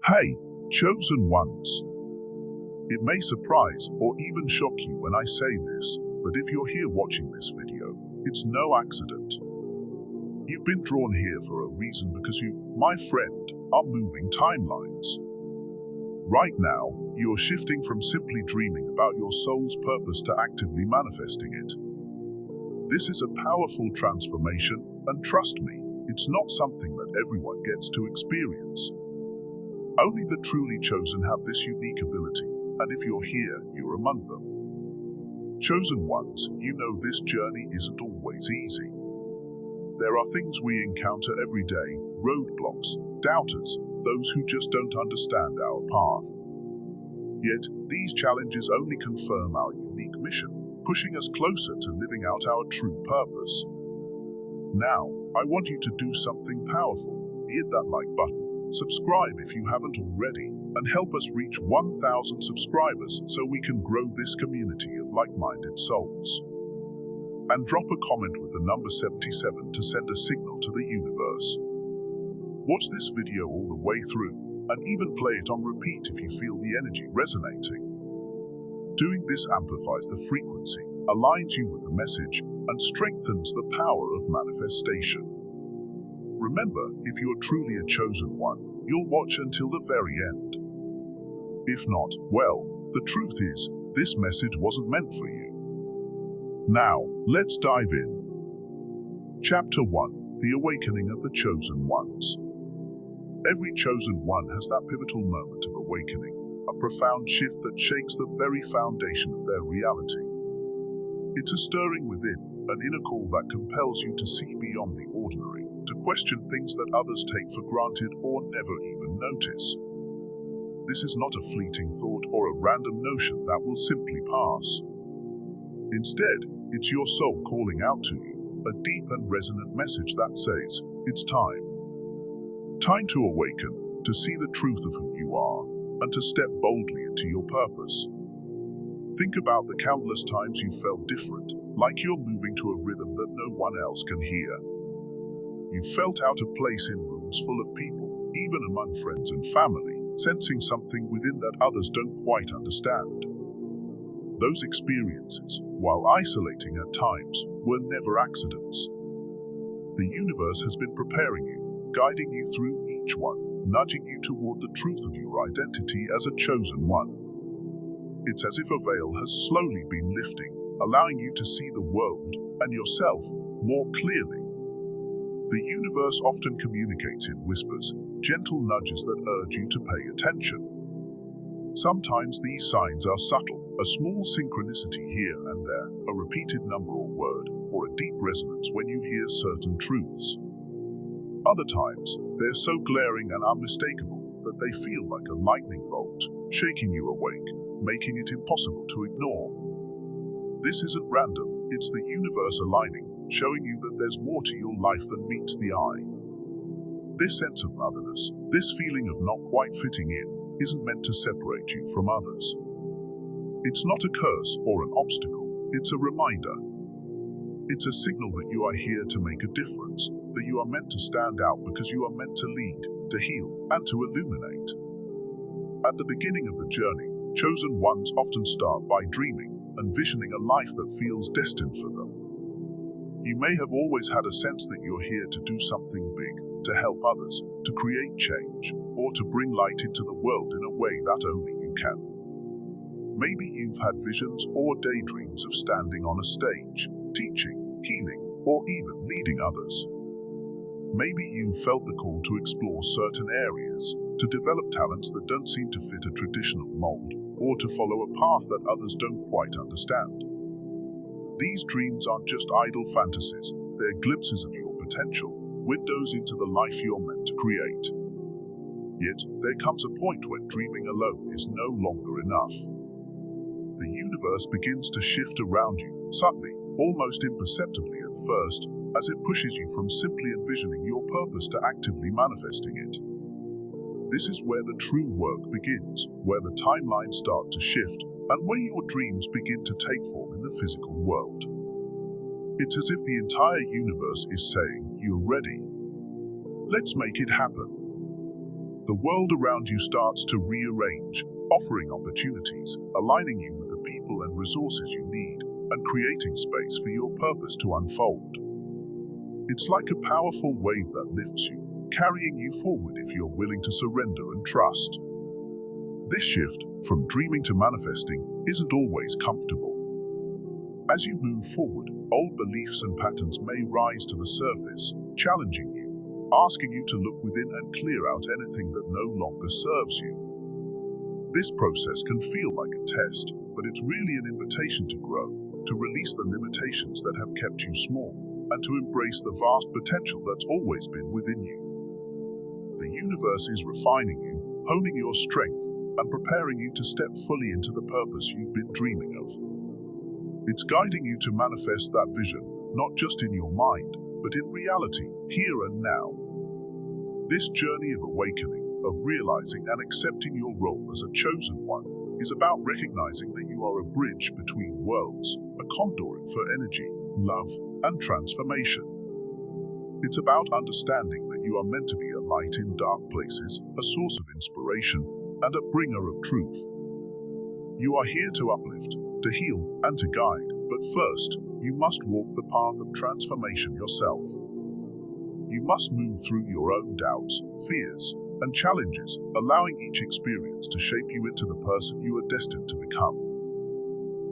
Hey, chosen ones! It may surprise or even shock you when I say this, but if you're here watching this video, it's no accident. You've been drawn here for a reason because you, my friend, are moving timelines. Right now, you're shifting from simply dreaming about your soul's purpose to actively manifesting it. This is a powerful transformation, and trust me, it's not something that everyone gets to experience. Only the truly chosen have this unique ability, and if you're here, you're among them. Chosen ones, you know this journey isn't always easy. There are things we encounter every day, roadblocks, doubters, those who just don't understand our path. Yet, these challenges only confirm our unique mission, pushing us closer to living out our true purpose. Now, I want you to do something powerful. Hit that like button. Subscribe if you haven't already, and help us reach 1,000 subscribers so we can grow this community of like-minded souls. And drop a comment with the number 77 to send a signal to the universe. Watch this video all the way through, and even play it on repeat if you feel the energy resonating. Doing this amplifies the frequency, aligns you with the message, and strengthens the power of manifestation. Remember, if you're truly a chosen one, you'll watch until the very end. If not, well, the truth is, this message wasn't meant for you. Now, let's dive in. Chapter 1: The Awakening of the Chosen Ones. Every chosen one has that pivotal moment of awakening, a profound shift that shakes the very foundation of their reality. It's a stirring within, an inner call that compels you to see beyond the ordinary, to question things that others take for granted or never even notice. This is not a fleeting thought or a random notion that will simply pass. Instead, it's your soul calling out to you, a deep and resonant message that says, it's time. Time to awaken, to see the truth of who you are, and to step boldly into your purpose. Think about the countless times you felt different, like you're moving to a rhythm that no one else can hear. You felt out of place in rooms full of people, even among friends and family, sensing something within that others don't quite understand. Those experiences, while isolating at times, were never accidents. The universe has been preparing you, guiding you through each one, nudging you toward the truth of your identity as a chosen one. It's as if a veil has slowly been lifting, allowing you to see the world and yourself more clearly. The universe often communicates in whispers, gentle nudges that urge you to pay attention. Sometimes these signs are subtle, a small synchronicity here and there, a repeated number or word, or a deep resonance when you hear certain truths. Other times, they're so glaring and unmistakable that they feel like a lightning bolt, shaking you awake, making it impossible to ignore. This isn't random, it's the universe aligning, showing you that there's more to your life than meets the eye. This sense of otherness, this feeling of not quite fitting in, isn't meant to separate you from others. It's not a curse or an obstacle, it's a reminder. It's a signal that you are here to make a difference, that you are meant to stand out because you are meant to lead, to heal, and to illuminate. At the beginning of the journey, chosen ones often start by dreaming, envisioning a life that feels destined for them. You may have always had a sense that you're here to do something big, to help others, to create change, or to bring light into the world in a way that only you can. Maybe you've had visions or daydreams of standing on a stage, teaching, healing, or even leading others. Maybe you've felt the call to explore certain areas, to develop talents that don't seem to fit a traditional mold, or to follow a path that others don't quite understand. These dreams aren't just idle fantasies, they're glimpses of your potential, windows into the life you're meant to create. Yet, there comes a point when dreaming alone is no longer enough. The universe begins to shift around you, subtly, almost imperceptibly at first, as it pushes you from simply envisioning your purpose to actively manifesting it. This is where the true work begins, where the timelines start to shift, and where your dreams begin to take form in the physical world. It's as if the entire universe is saying, "You're ready. Let's make it happen." The world around you starts to rearrange, offering opportunities, aligning you with the people and resources you need, and creating space for your purpose to unfold. It's like a powerful wave that lifts you, carrying you forward if you're willing to surrender and trust. This shift, from dreaming to manifesting, isn't always comfortable. As you move forward, old beliefs and patterns may rise to the surface, challenging you, asking you to look within and clear out anything that no longer serves you. This process can feel like a test, but it's really an invitation to grow, to release the limitations that have kept you small, and to embrace the vast potential that's always been within you. The universe is refining you, honing your strength, and preparing you to step fully into the purpose you've been dreaming of. It's guiding you to manifest that vision, not just in your mind, but in reality, here and now. This journey of awakening, of realizing and accepting your role as a chosen one, is about recognizing that you are a bridge between worlds, a conduit for energy, love, and transformation. It's about understanding that you are meant to be a light in dark places, a source of inspiration, and a bringer of truth. You are here to uplift, to heal, and to guide, but first, you must walk the path of transformation yourself. You must move through your own doubts, fears, and challenges, allowing each experience to shape you into the person you are destined to become.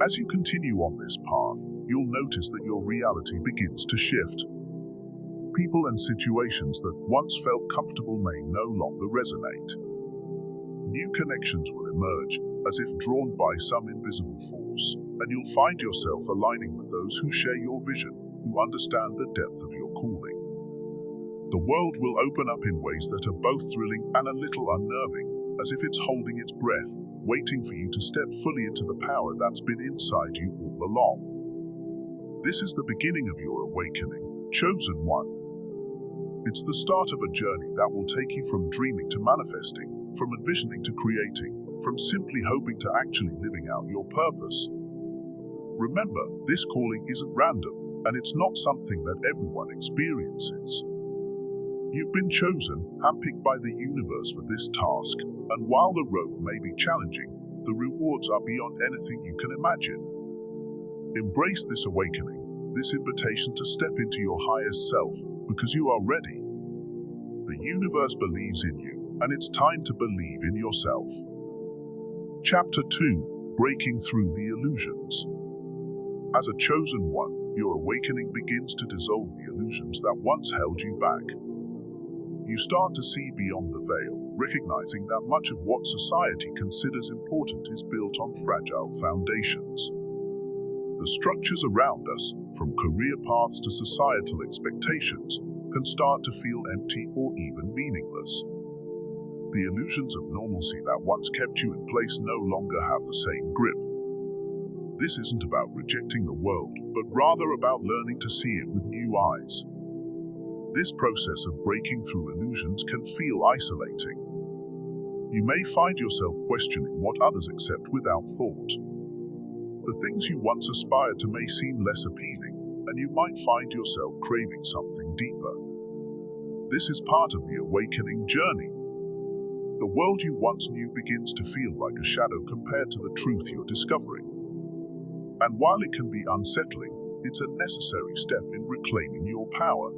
As you continue on this path, you'll notice that your reality begins to shift. People and situations that once felt comfortable may no longer resonate. New connections will emerge, as if drawn by some invisible force, and you'll find yourself aligning with those who share your vision, who understand the depth of your calling. The world will open up in ways that are both thrilling and a little unnerving, as if it's holding its breath, waiting for you to step fully into the power that's been inside you all along. This is the beginning of your awakening, chosen one. It's the start of a journey that will take you from dreaming to manifesting, from envisioning to creating, from simply hoping to actually living out your purpose. Remember, this calling isn't random, and it's not something that everyone experiences. You've been chosen, handpicked by the universe for this task, and while the road may be challenging, the rewards are beyond anything you can imagine. Embrace this awakening, this invitation to step into your highest self, because you are ready. The universe believes in you, and it's time to believe in yourself. Chapter 2: Breaking Through the Illusions. As a chosen one, your awakening begins to dissolve the illusions that once held you back. You start to see beyond the veil, recognizing that much of what society considers important is built on fragile foundations. The structures around us, from career paths to societal expectations, can start to feel empty or even meaningless. The illusions of normalcy that once kept you in place no longer have the same grip. This isn't about rejecting the world, but rather about learning to see it with new eyes. This process of breaking through illusions can feel isolating. You may find yourself questioning what others accept without thought. The things you once aspired to may seem less appealing, and you might find yourself craving something deeper. This is part of the awakening journey. The world you once knew begins to feel like a shadow compared to the truth you're discovering. And while it can be unsettling, it's a necessary step in reclaiming your power.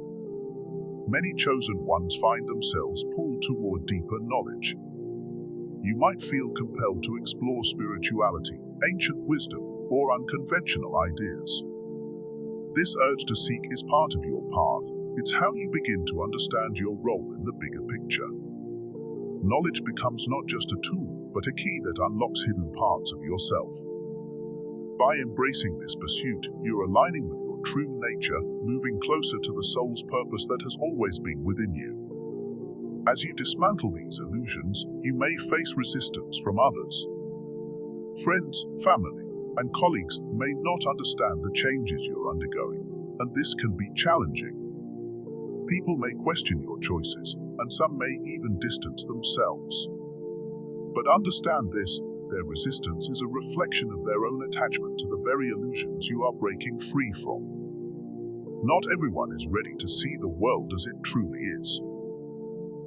Many chosen ones find themselves pulled toward deeper knowledge. You might feel compelled to explore spirituality, ancient wisdom, or unconventional ideas. This urge to seek is part of your path. It's how you begin to understand your role in the bigger picture. Knowledge becomes not just a tool, but a key that unlocks hidden parts of yourself. By embracing this pursuit, you're aligning with your true nature, moving closer to the soul's purpose that has always been within you. As you dismantle these illusions, you may face resistance from others. Friends, family, and colleagues may not understand the changes you're undergoing, and this can be challenging. People may question your choices, and some may even distance themselves. But understand this: their resistance is a reflection of their own attachment to the very illusions you are breaking free from. Not everyone is ready to see the world as it truly is.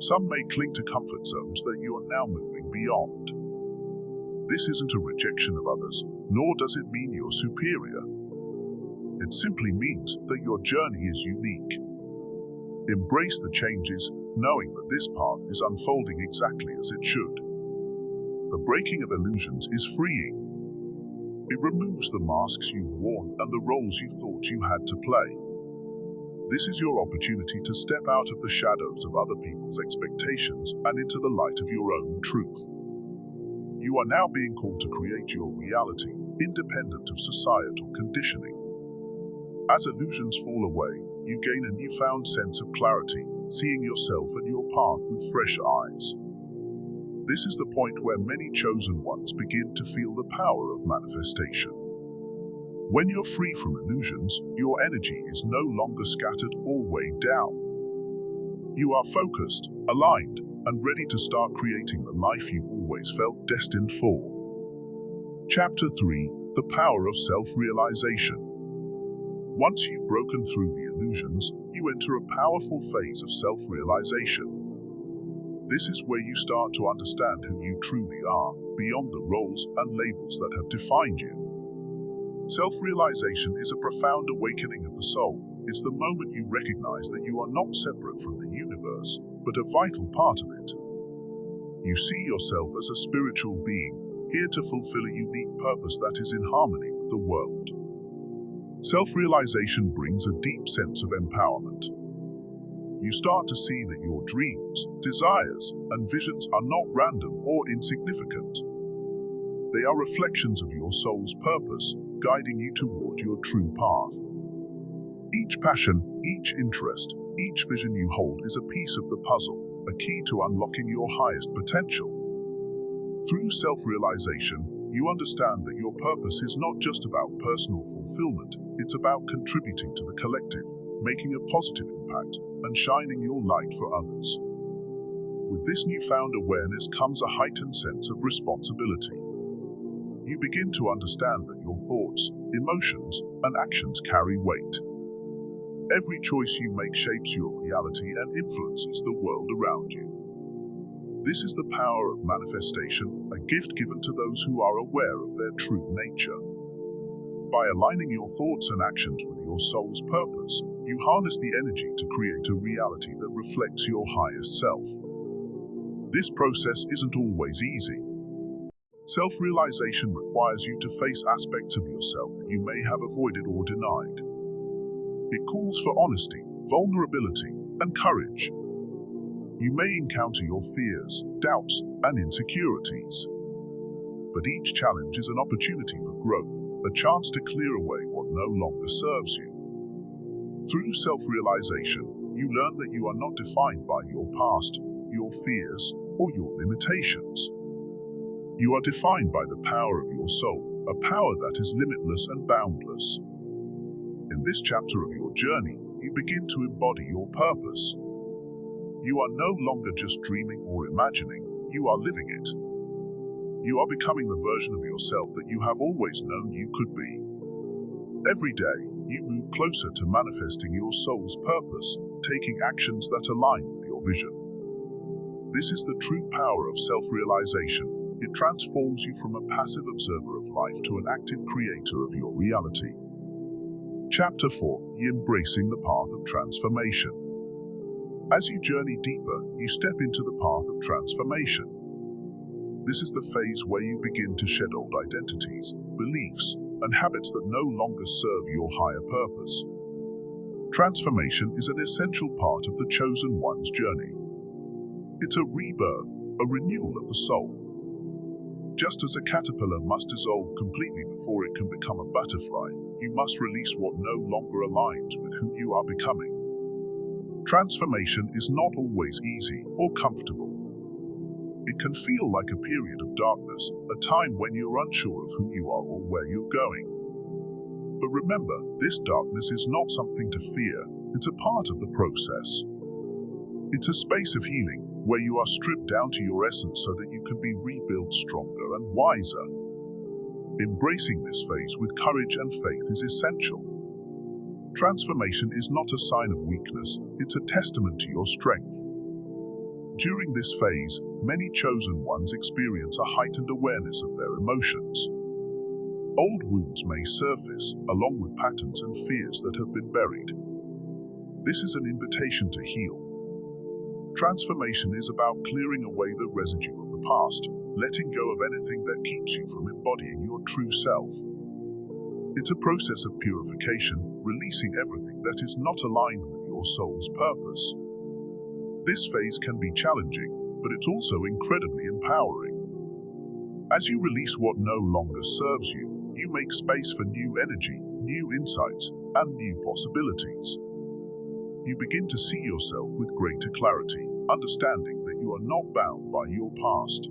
Some may cling to comfort zones that you are now moving beyond. This isn't a rejection of others, nor does it mean you're superior. It simply means that your journey is unique. Embrace the changes, knowing that this path is unfolding exactly as it should. The breaking of illusions is freeing. It removes the masks you've worn and the roles you thought you had to play. This is your opportunity to step out of the shadows of other people's expectations and into the light of your own truth. You are now being called to create your reality, independent of societal conditioning. As illusions fall away, you gain a newfound sense of clarity, seeing yourself and your path with fresh eyes. This is the point where many chosen ones begin to feel the power of manifestation. When you're free from illusions, your energy is no longer scattered or weighed down. You are focused, aligned, and ready to start creating the life you always felt destined for. Chapter 3: The Power of Self-Realization. Once you've broken through the illusions, you enter a powerful phase of self-realization. This is where you start to understand who you truly are, beyond the roles and labels that have defined you. Self-realization is a profound awakening of the soul. It's the moment you recognize that you are not separate from the universe, but a vital part of it. You see yourself as a spiritual being, here to fulfill a unique purpose that is in harmony with the world. Self-realization brings a deep sense of empowerment. You start to see that your dreams, desires, and visions are not random or insignificant. They are reflections of your soul's purpose, guiding you toward your true path. Each passion, each interest, each vision you hold is a piece of the puzzle, a key to unlocking your highest potential. Through self-realization, you understand that your purpose is not just about personal fulfillment, it's about contributing to the collective, making a positive impact, and shining your light for others. With this newfound awareness comes a heightened sense of responsibility. You begin to understand that your thoughts, emotions, and actions carry weight. Every choice you make shapes your reality and influences the world around you. This is the power of manifestation, a gift given to those who are aware of their true nature. By aligning your thoughts and actions with your soul's purpose, you harness the energy to create a reality that reflects your highest self. This process isn't always easy. Self-realization requires you to face aspects of yourself that you may have avoided or denied. It calls for honesty, vulnerability, and courage. You may encounter your fears, doubts, and insecurities. But each challenge is an opportunity for growth, a chance to clear away what no longer serves you. Through self-realization, you learn that you are not defined by your past, your fears, or your limitations. You are defined by the power of your soul, a power that is limitless and boundless. In this chapter of your journey, you begin to embody your purpose. You are no longer just dreaming or imagining, you are living it. You are becoming the version of yourself that you have always known you could be. Every day, you move closer to manifesting your soul's purpose, taking actions that align with your vision. This is the true power of self-realization. It transforms you from a passive observer of life to an active creator of your reality. Chapter 4: Embracing the Path of Transformation. As you journey deeper, you step into the path of transformation. This is the phase where you begin to shed old identities, beliefs, and habits that no longer serve your higher purpose. Transformation is an essential part of the chosen one's journey. It's a rebirth, a renewal of the soul. Just as a caterpillar must dissolve completely before it can become a butterfly, you must release what no longer aligns with who you are becoming. Transformation is not always easy or comfortable. It can feel like a period of darkness, a time when you're unsure of who you are or where you're going. But remember, this darkness is not something to fear, it's a part of the process. It's a space of healing, where you are stripped down to your essence so that you can be rebuilt stronger and wiser. Embracing this phase with courage and faith is essential. Transformation is not a sign of weakness, it's a testament to your strength. During this phase, many chosen ones experience a heightened awareness of their emotions. Old wounds may surface, along with patterns and fears that have been buried. This is an invitation to heal. Transformation is about clearing away the residue of the past, letting go of anything that keeps you from embodying your true self. It's a process of purification, releasing everything that is not aligned with your soul's purpose. This phase can be challenging, but it's also incredibly empowering. As you release what no longer serves you, you make space for new energy, new insights, and new possibilities. You begin to see yourself with greater clarity, understanding that you are not bound by your past.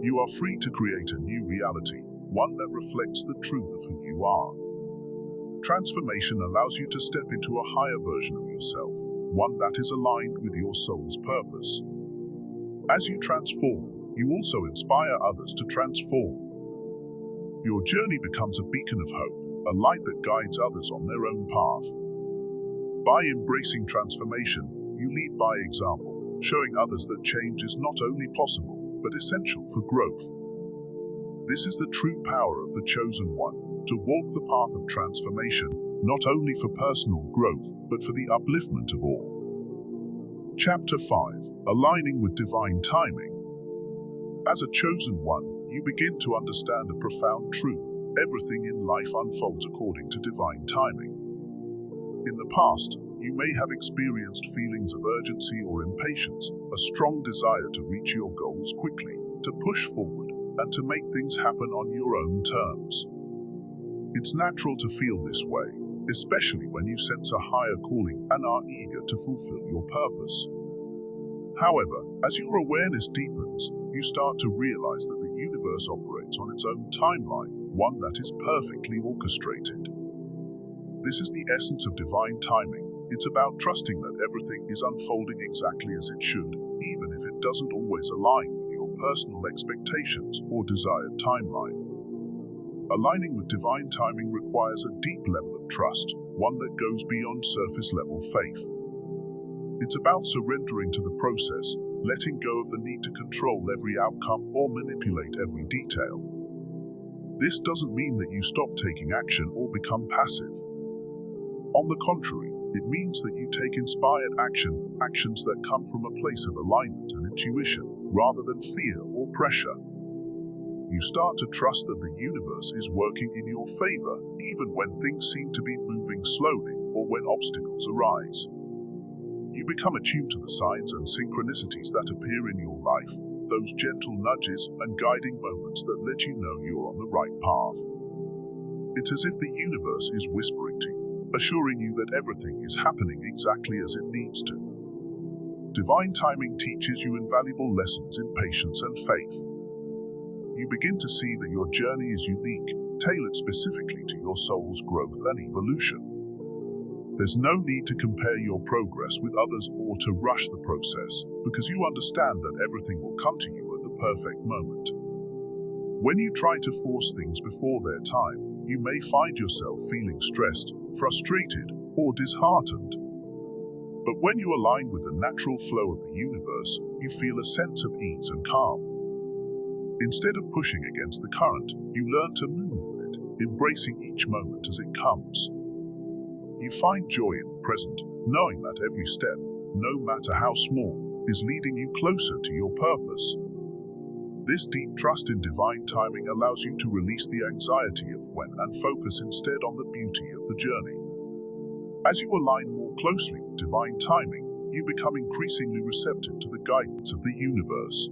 You are free to create a new reality, one that reflects the truth of who you are. Transformation allows you to step into a higher version of yourself, one that is aligned with your soul's purpose. As you transform, you also inspire others to transform. Your journey becomes a beacon of hope, a light that guides others on their own path. By embracing transformation, you lead by example, showing others that change is not only possible, but essential for growth. This is the true power of the chosen one, to walk the path of transformation, not only for personal growth, but for the upliftment of all. Chapter 5. Aligning with Divine Timing. As a chosen one, you begin to understand a profound truth: everything in life unfolds according to divine timing. In the past, you may have experienced feelings of urgency or impatience, a strong desire to reach your goals quickly, to push forward, and to make things happen on your own terms. It's natural to feel this way, especially when you sense a higher calling and are eager to fulfill your purpose. However, as your awareness deepens, you start to realize that the universe operates on its own timeline, one that is perfectly orchestrated. This is the essence of divine timing. It's about trusting that everything is unfolding exactly as it should, even if it doesn't always align with your personal expectations or desired timeline. Aligning with divine timing requires a deep level of trust, one that goes beyond surface-level faith. It's about surrendering to the process, letting go of the need to control every outcome or manipulate every detail. This doesn't mean that you stop taking action or become passive. On the contrary, it means that you take inspired actions that come from a place of alignment and intuition, rather than fear or pressure. You start to trust that the universe is working in your favor, even when things seem to be moving slowly or when obstacles arise. You become attuned to the signs and synchronicities that appear in your life, those gentle nudges and guiding moments that let you know you're on the right path. It's as if the universe is whispering to you, assuring you that everything is happening exactly as it needs to. Divine timing teaches you invaluable lessons in patience and faith. You begin to see that your journey is unique, tailored specifically to your soul's growth and evolution. There's no need to compare your progress with others or to rush the process, because you understand that everything will come to you at the perfect moment. When you try to force things before their time, you may find yourself feeling stressed, frustrated, or disheartened. But when you align with the natural flow of the universe, you feel a sense of ease and calm. Instead of pushing against the current, you learn to move with it, embracing each moment as it comes. You find joy in the present, knowing that every step, no matter how small, is leading you closer to your purpose. This deep trust in divine timing allows you to release the anxiety of when and focus instead on the beauty of the journey. As you align more closely with divine timing, you become increasingly receptive to the guidance of the universe.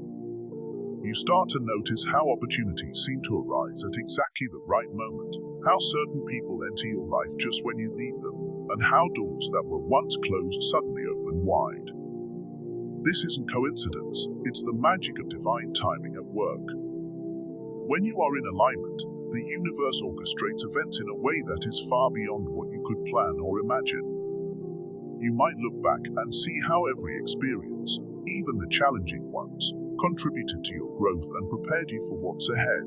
You start to notice how opportunities seem to arise at exactly the right moment, how certain people enter your life just when you need them, and how doors that were once closed suddenly open wide. This isn't coincidence, it's the magic of divine timing at work. When you are in alignment, the universe orchestrates events in a way that is far beyond what you could plan or imagine. You might look back and see how every experience, even the challenging ones, contributed to your growth and prepared you for what's ahead.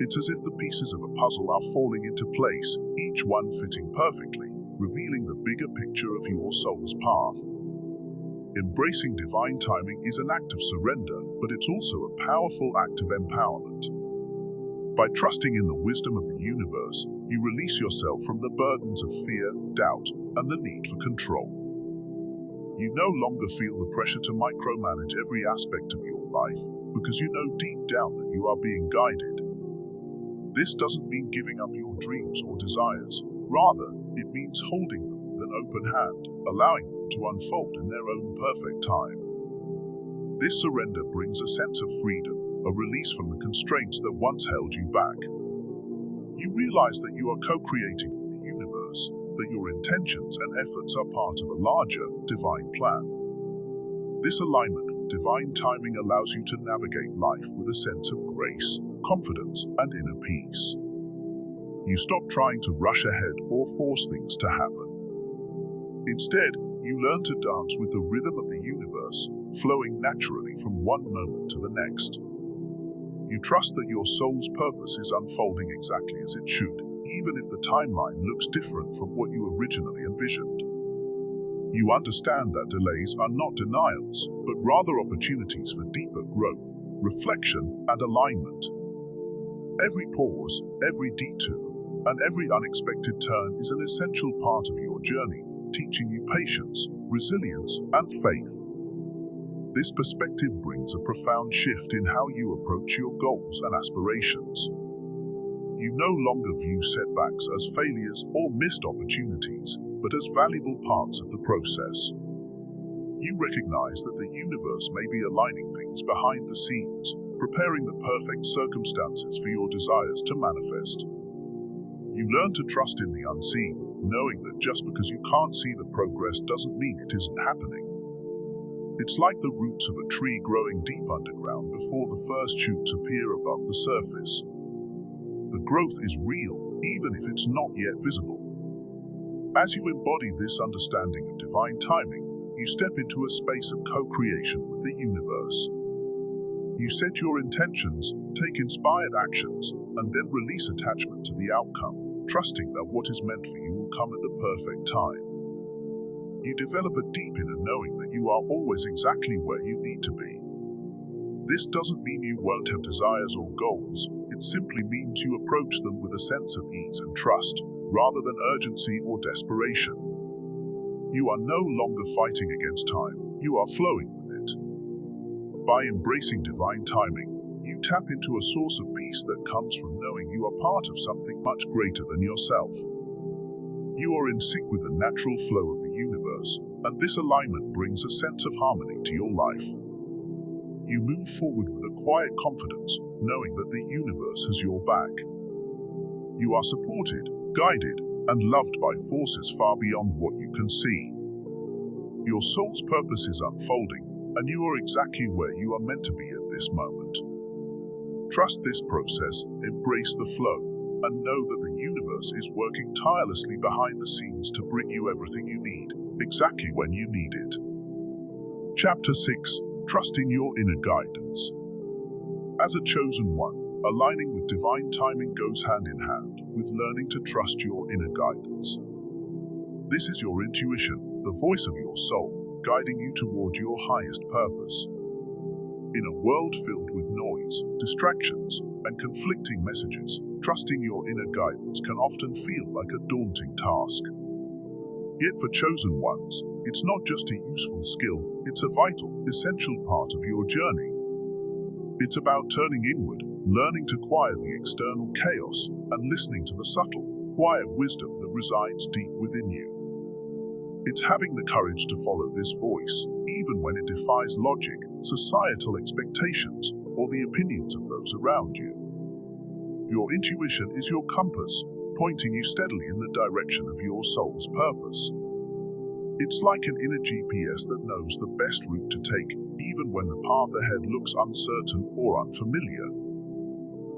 It's as if the pieces of a puzzle are falling into place, each one fitting perfectly, revealing the bigger picture of your soul's path. Embracing divine timing is an act of surrender, but it's also a powerful act of empowerment. By trusting in the wisdom of the universe, you release yourself from the burdens of fear, doubt, and the need for control. You no longer feel the pressure to micromanage every aspect of your life, because you know deep down that you are being guided. This doesn't mean giving up your dreams or desires. Rather, it means holding them with an open hand, allowing them to unfold in their own perfect time. This surrender brings a sense of freedom, a release from the constraints that once held you back. You realize that you are co-creating with the universe, that your intentions and efforts are part of a larger, divine plan. This alignment with divine timing allows you to navigate life with a sense of grace, confidence, and inner peace. You stop trying to rush ahead or force things to happen. Instead, you learn to dance with the rhythm of the universe, flowing naturally from one moment to the next. You trust that your soul's purpose is unfolding exactly as it should, even if the timeline looks different from what you originally envisioned. You understand that delays are not denials, but rather opportunities for deeper growth, reflection, and alignment. Every pause, every detour, and every unexpected turn is an essential part of your journey, teaching you patience, resilience, and faith. This perspective brings a profound shift in how you approach your goals and aspirations. You no longer view setbacks as failures or missed opportunities, but as valuable parts of the process. You recognize that the universe may be aligning things behind the scenes, preparing the perfect circumstances for your desires to manifest. You learn to trust in the unseen, knowing that just because you can't see the progress doesn't mean it isn't happening. It's like the roots of a tree growing deep underground before the first shoots appear above the surface. The growth is real, even if it's not yet visible. As you embody this understanding of divine timing, you step into a space of co-creation with the universe. You set your intentions, take inspired actions, and then release attachment to the outcome, trusting that what is meant for you will come at the perfect time. You develop a deep inner knowing that you are always exactly where you need to be. This doesn't mean you won't have desires or goals, it simply means you approach them with a sense of ease and trust, rather than urgency or desperation. You are no longer fighting against time, you are flowing with it. By embracing divine timing, you tap into a source of peace that comes from knowing you are part of something much greater than yourself. You are in sync with the natural flow of the universe, and this alignment brings a sense of harmony to your life. You move forward with a quiet confidence, knowing that the universe has your back. You are supported, guided, and loved by forces far beyond what you can see. Your soul's purpose is unfolding, and you are exactly where you are meant to be at this moment. Trust this process, embrace the flow, and know that the universe is working tirelessly behind the scenes to bring you everything you need, exactly when you need it. Chapter 6. Trusting your inner guidance. As a chosen one, aligning with divine timing goes hand in hand with learning to trust your inner guidance. This is your intuition, the voice of your soul, guiding you toward your highest purpose. In a world filled with noise, distractions, and conflicting messages, trusting your inner guidance can often feel like a daunting task. Yet for chosen ones, it's not just a useful skill, it's a vital, essential part of your journey. It's about turning inward, learning to quiet the external chaos, and listening to the subtle, quiet wisdom that resides deep within you. It's having the courage to follow this voice, even when it defies logic, societal expectations, or the opinions of those around you. Your intuition is your compass, pointing you steadily in the direction of your soul's purpose. It's like an inner GPS that knows the best route to take, even when the path ahead looks uncertain or unfamiliar.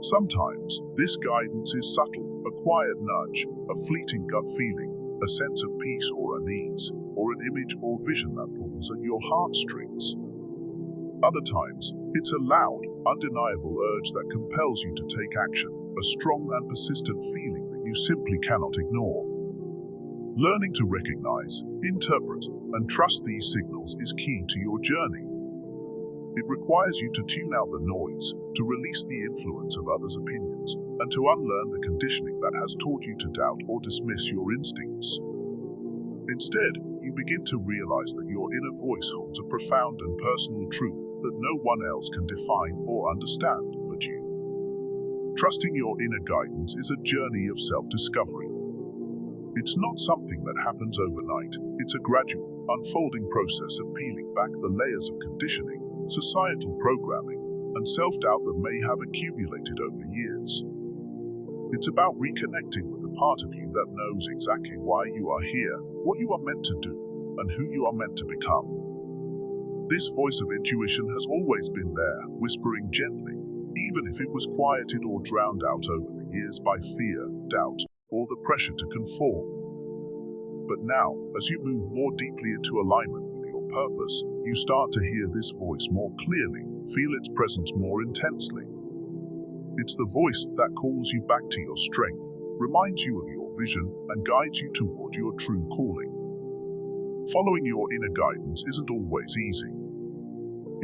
Sometimes, this guidance is subtle, a quiet nudge, a fleeting gut feeling, a sense of peace or unease, or an image or vision that pulls at your heartstrings. Other times, it's a loud, undeniable urge that compels you to take action, a strong and persistent feeling that you simply cannot ignore. Learning to recognize, interpret, and trust these signals is key to your journey. It requires you to tune out the noise, to release the influence of others' opinions, and to unlearn the conditioning that has taught you to doubt or dismiss your instincts. Instead, you begin to realize that your inner voice holds a profound and personal truth that no one else can define or understand but you. Trusting your inner guidance is a journey of self-discovery. It's not something that happens overnight. It's a gradual, unfolding process of peeling back the layers of conditioning, societal programming, and self-doubt that may have accumulated over years. It's about reconnecting with the part of you that knows exactly why you are here, what you are meant to do, and who you are meant to become. This voice of intuition has always been there, whispering gently, even if it was quieted or drowned out over the years by fear, doubt, or the pressure to conform. But now, as you move more deeply into alignment with your purpose, you start to hear this voice more clearly, feel its presence more intensely. It's the voice that calls you back to your strength, reminds you of your vision, and guides you toward your true calling. Following your inner guidance isn't always easy.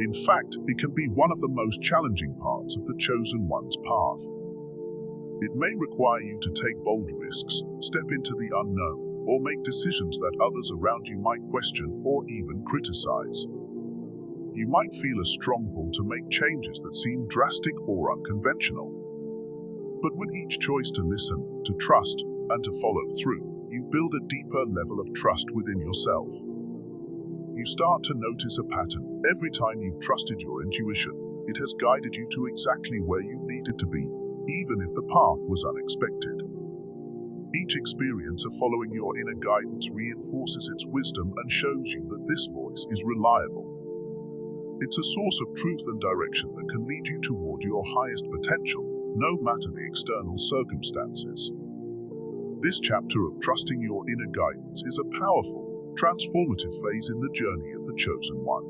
In fact, it can be one of the most challenging parts of the chosen one's path. It may require you to take bold risks, step into the unknown, or make decisions that others around you might question or even criticize. You might feel a strong pull to make changes that seem drastic or unconventional. But with each choice to listen, to trust, and to follow through, you build a deeper level of trust within yourself. You start to notice a pattern. Every time you've trusted your intuition, it has guided you to exactly where you needed to be, even if the path was unexpected. Each experience of following your inner guidance reinforces its wisdom and shows you that this voice is reliable. It's a source of truth and direction that can lead you toward your highest potential, no matter the external circumstances. This chapter of trusting your inner guidance is a powerful, transformative phase in the journey of the chosen one.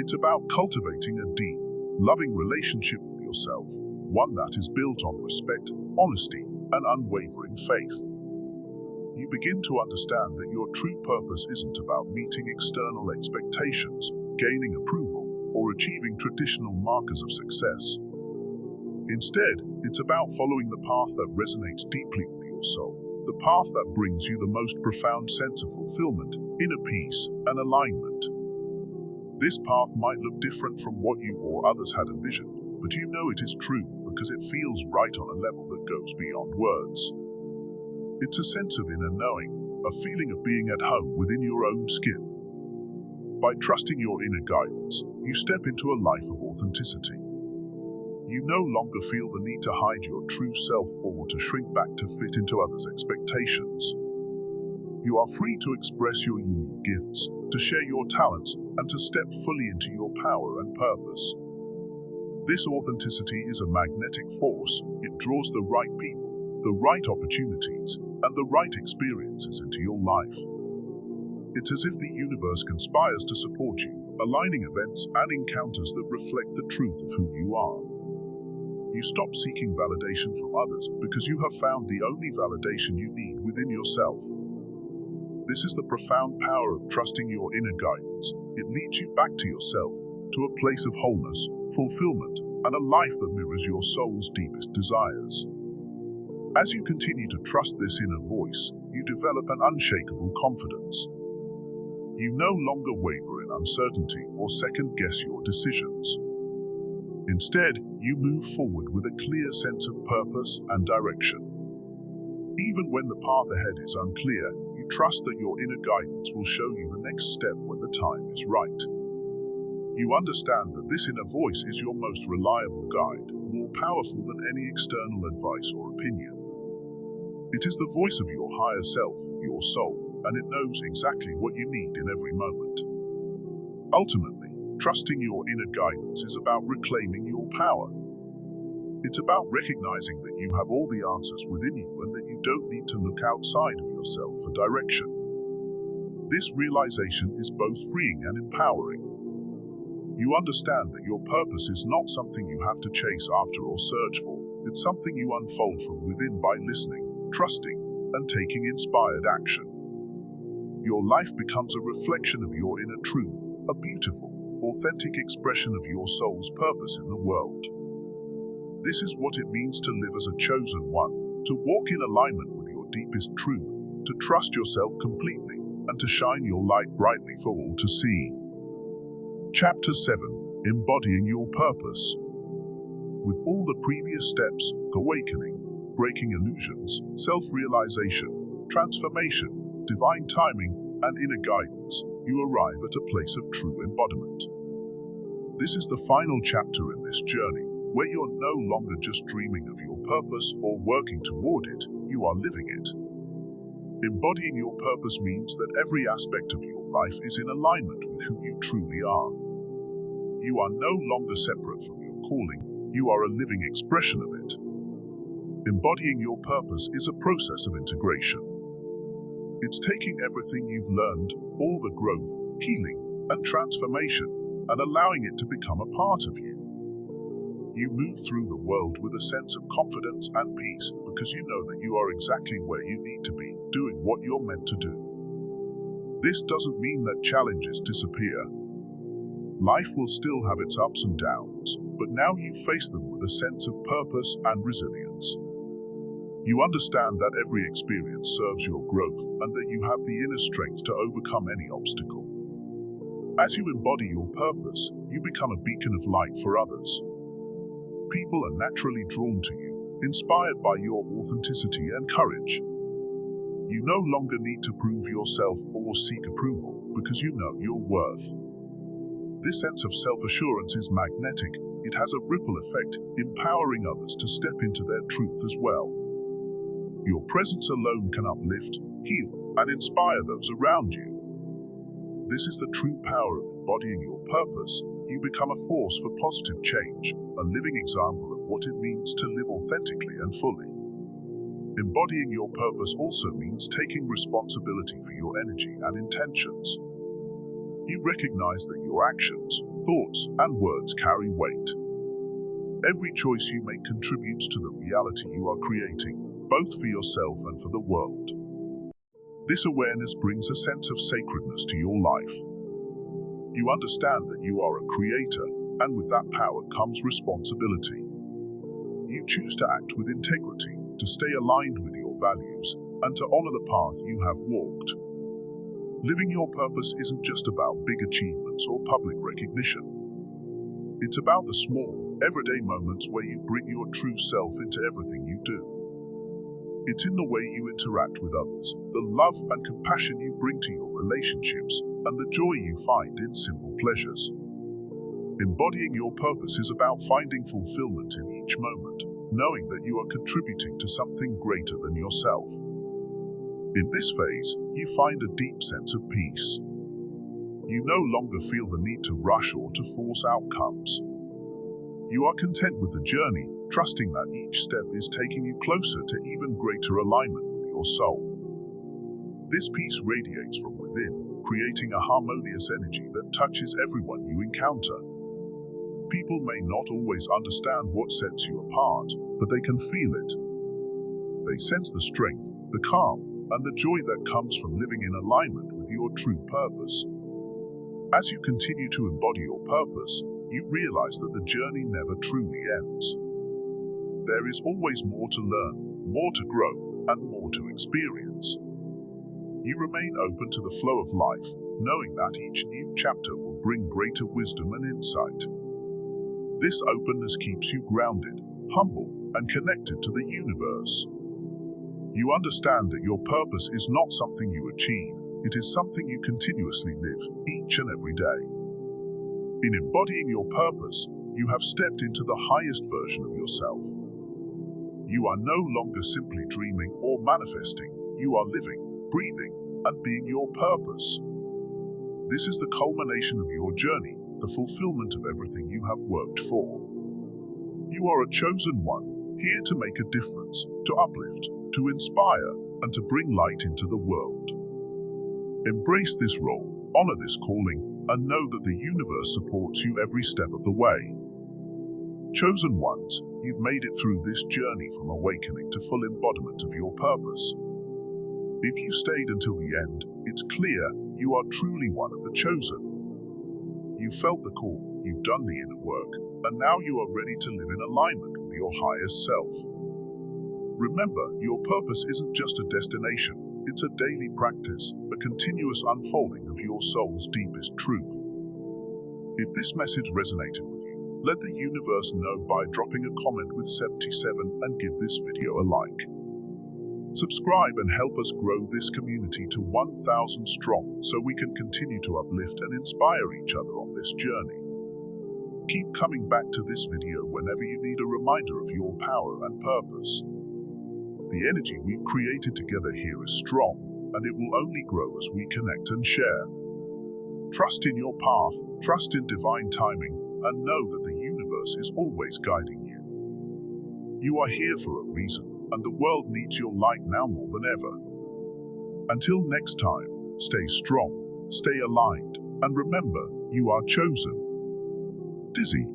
It's about cultivating a deep, loving relationship with yourself, one that is built on respect, honesty, and unwavering faith. You begin to understand that your true purpose isn't about meeting external expectations, gaining approval, or achieving traditional markers of success. Instead, it's about following the path that resonates deeply with your soul, the path that brings you the most profound sense of fulfillment, inner peace, and alignment. This path might look different from what you or others had envisioned, but you know it is true because it feels right on a level that goes beyond words. It's a sense of inner knowing, a feeling of being at home within your own skin. By trusting your inner guidance, you step into a life of authenticity. You no longer feel the need to hide your true self or to shrink back to fit into others' expectations. You are free to express your unique gifts, to share your talents, and to step fully into your power and purpose. This authenticity is a magnetic force. It draws the right people, the right opportunities, and the right experiences into your life. It's as if the universe conspires to support you, aligning events and encounters that reflect the truth of who you are. You stop seeking validation from others because you have found the only validation you need within yourself. This is the profound power of trusting your inner guidance. It leads you back to yourself, to a place of wholeness, fulfillment, and a life that mirrors your soul's deepest desires. As you continue to trust this inner voice, you develop an unshakable confidence. You no longer waver in uncertainty or second-guess your decisions. Instead, you move forward with a clear sense of purpose and direction. Even when the path ahead is unclear, you trust that your inner guidance will show you the next step when the time is right. You understand that this inner voice is your most reliable guide, more powerful than any external advice or opinion. It is the voice of your higher self, your soul, and it knows exactly what you need in every moment. Ultimately, trusting your inner guidance is about reclaiming your power. It's about recognizing that you have all the answers within you and that you don't need to look outside of yourself for direction. This realization is both freeing and empowering. You understand that your purpose is not something you have to chase after or search for. It's something you unfold from within by listening, trusting, and taking inspired action. Your life becomes a reflection of your inner truth, a beautiful, authentic expression of your soul's purpose in the world. This is what it means to live as a chosen one, to walk in alignment with your deepest truth, to trust yourself completely, and to shine your light brightly for all to see. Chapter 7. Embodying your purpose. With all the previous steps, awakening, breaking illusions, self-realization, transformation, divine timing, and inner guidance, you arrive at a place of true embodiment. This is the final chapter in this journey, where you're no longer just dreaming of your purpose or working toward it, you are living it. Embodying your purpose means that every aspect of your life is in alignment with who you truly are. You are no longer separate from your calling, you are a living expression of it. Embodying your purpose is a process of integration. It's taking everything you've learned, all the growth, healing, and transformation, and allowing it to become a part of you. You move through the world with a sense of confidence and peace because you know that you are exactly where you need to be, doing what you're meant to do. This doesn't mean that challenges disappear. Life will still have its ups and downs, but now you face them with a sense of purpose and resilience. You understand that every experience serves your growth and that you have the inner strength to overcome any obstacle. As you embody your purpose, you become a beacon of light for others. People are naturally drawn to you, inspired by your authenticity and courage. You no longer need to prove yourself or seek approval because you know your worth. This sense of self-assurance is magnetic. It has a ripple effect, empowering others to step into their truth as well. Your presence alone can uplift, heal, and inspire those around you. This is the true power of embodying your purpose. You become a force for positive change, a living example of what it means to live authentically and fully. Embodying your purpose also means taking responsibility for your energy and intentions. You recognize that your actions, thoughts, and words carry weight. Every choice you make contributes to the reality you are creating, both for yourself and for the world. This awareness brings a sense of sacredness to your life. You understand that you are a creator, and with that power comes responsibility. You choose to act with integrity, to stay aligned with your values, and to honor the path you have walked. Living your purpose isn't just about big achievements or public recognition. It's about the small, everyday moments where you bring your true self into everything you do. It's in the way you interact with others, the love and compassion you bring to your relationships, and the joy you find in simple pleasures. Embodying your purpose is about finding fulfillment in each moment, knowing that you are contributing to something greater than yourself. In this phase, you find a deep sense of peace. You no longer feel the need to rush or to force outcomes. You are content with the journey, trusting that each step is taking you closer to even greater alignment with your soul. This peace radiates from within, creating a harmonious energy that touches everyone you encounter. People may not always understand what sets you apart, but they can feel it. They sense the strength, the calm, and the joy that comes from living in alignment with your true purpose. As you continue to embody your purpose, you realize that the journey never truly ends. There is always more to learn, more to grow, and more to experience. You remain open to the flow of life, knowing that each new chapter will bring greater wisdom and insight. This openness keeps you grounded, humble, and connected to the universe. You understand that your purpose is not something you achieve, it is something you continuously live, each and every day. In embodying your purpose, you have stepped into the highest version of yourself. You are no longer simply dreaming or manifesting, you are living, breathing, and being your purpose. This is the culmination of your journey, the fulfillment of everything you have worked for. You are a chosen one, here to make a difference, to uplift, to inspire, and to bring light into the world. Embrace this role, honor this calling, and know that the universe supports you every step of the way. Chosen ones, you've made it through this journey from awakening to full embodiment of your purpose. If you stayed until the end, it's clear you are truly one of the chosen. You felt the call, you've done the inner work, and now you are ready to live in alignment with your highest self. Remember, your purpose isn't just a destination, it's a daily practice, a continuous unfolding of your soul's deepest truth. If this message resonated with you, let the universe know by dropping a comment with 77 and give this video a like. Subscribe and help us grow this community to 1,000 strong so we can continue to uplift and inspire each other on this journey. Keep coming back to this video whenever you need a reminder of your power and purpose. The energy we've created together here is strong, and it will only grow as we connect and share. Trust in your path, trust in divine timing, and know that the universe is always guiding you. You are here for a reason, and the world needs your light now more than ever. Until next time, stay strong, stay aligned, and remember, you are chosen. Dizzy.